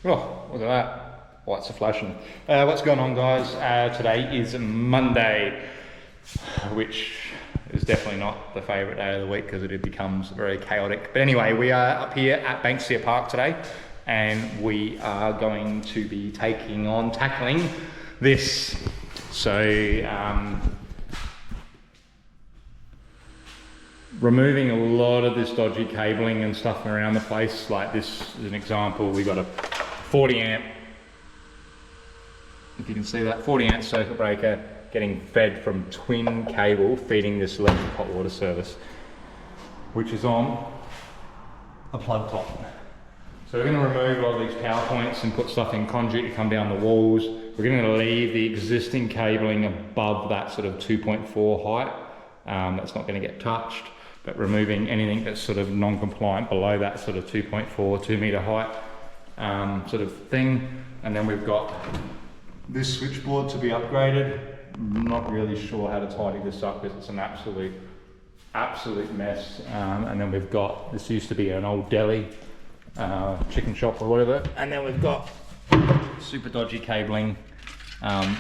Oh, look at that. Lights are flashing. What's going on, guys? Today is Monday, which is definitely not the favourite day of the week because it becomes very chaotic. But anyway, we are up here at Banksia Park today, and we are going to be tackling this. So, removing a lot of this dodgy cabling and stuff around the place. Like this is an example. We got a 40 amp, if you can see that, 40 amp circuit breaker getting fed from twin cable feeding this electric hot water service, which is on a plug top. So we're going to remove a lot of these power points and put stuff in conduit to come down the walls. We're going to leave the existing cabling above that sort of 2.4 height. That's not going to get touched, but removing anything that's sort of non-compliant below that sort of 2.4, 2 meter height sort of thing. And then we've got this switchboard to be upgraded. I'm not really sure how to tidy this up because it's an absolute mess. And then we've got, this used to be an old deli, chicken shop or whatever. And then we've got super dodgy cabling on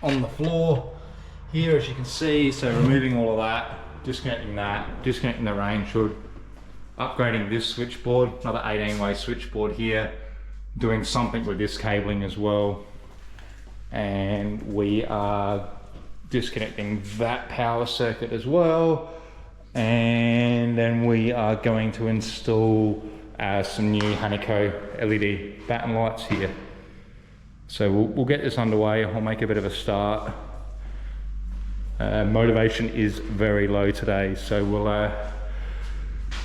the floor here, as you can see. So removing all of that, disconnecting the range hood, upgrading this switchboard, another 18-way switchboard here, doing something with this cabling as well. And we are disconnecting that power circuit as well. And then we are going to install some new Hanico LED batten lights here. So we'll get this underway. I'll make a bit of a start. Motivation is very low today, so we'll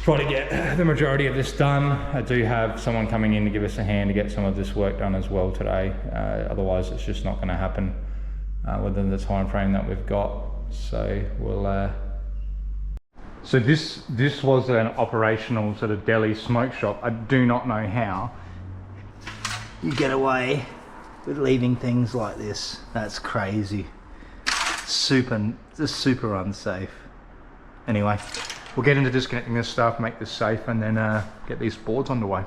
try to get the majority of this done. I do have someone coming in to give us a hand to get some of this work done as well today. Otherwise it's just not going to happen within the time frame that we've got. So we'll so this was an operational sort of deli smoke shop. I do not know how you get away with leaving things like this. That's crazy. Just super unsafe. Anyway, we'll get into disconnecting this stuff, make this safe, and then get these boards underway.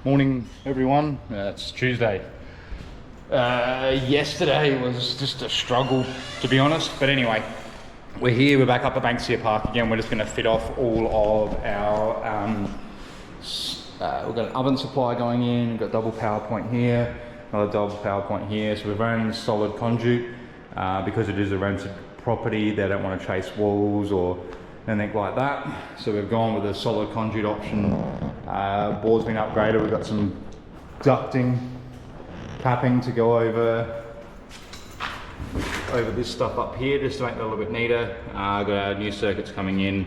Morning everyone, it's Tuesday. Yesterday was just a struggle, to be honest, but anyway, we're back up at Banksia Park again. We're just going to fit off all of our, we've got an oven supply going in, we've got double power point here, another double power point here, so we've run solid conduit, because it is a rented property. They don't want to chase walls or anything like that, so we've gone with a solid conduit option. Board's been upgraded. We've got some ducting, capping to go over this stuff up here just to make it a little bit neater. Got our new circuits coming in.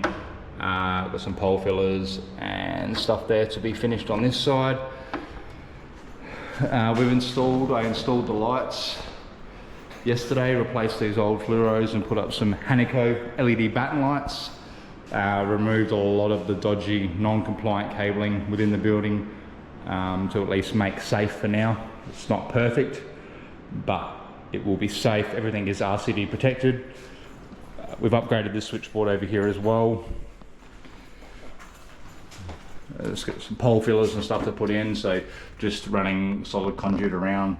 Got some pole fillers and stuff there to be finished on this side. I installed the lights yesterday, replaced these old fluoros and put up some Hanico LED batten lights. Removed a lot of the dodgy non-compliant cabling within the building to at least make safe for now. It's not perfect, but it will be safe. Everything is RCD protected. We've upgraded this switchboard over here as well. Let's get some pole fillers and stuff to put in, so just running solid conduit around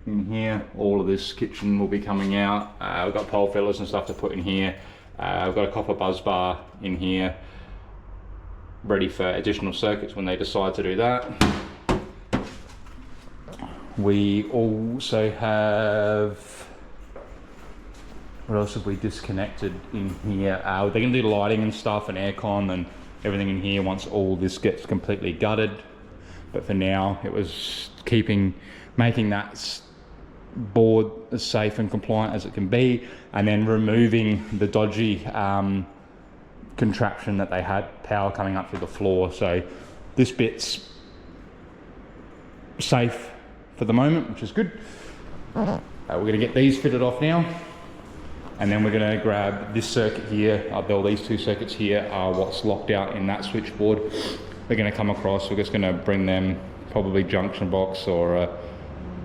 in here. All of this kitchen will be coming out. We've got pole fillers and stuff to put in here. I've got a copper buzz bar in here ready for additional circuits when they decide to do that. We also have, what else have we disconnected in here? They're going to do lighting and stuff and aircon and everything in here once all this gets completely gutted. But for now, it was making that board as safe and compliant as it can be, and then removing the dodgy contraption that they had, power coming up through the floor. So this bit's safe for the moment, which is good. We're going to get these fitted off now, and then we're going to grab this circuit here. These two circuits here are what's locked out in that switchboard. We're going to come across, we're just going to bring them, probably junction box or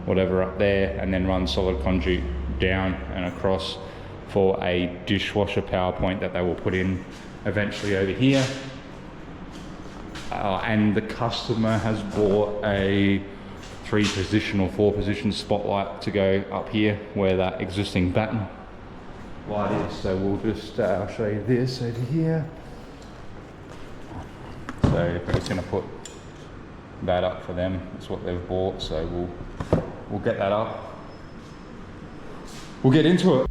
whatever up there, and then run solid conduit down and across for a dishwasher power point that they will put in eventually over here. And the customer has bought a 3-position or 4-position spotlight to go up here where that existing batten light is. So we'll just, I'll show you this over here. So we're just going to put that up for them. That's what they've bought, so we'll get that up. We'll get into it.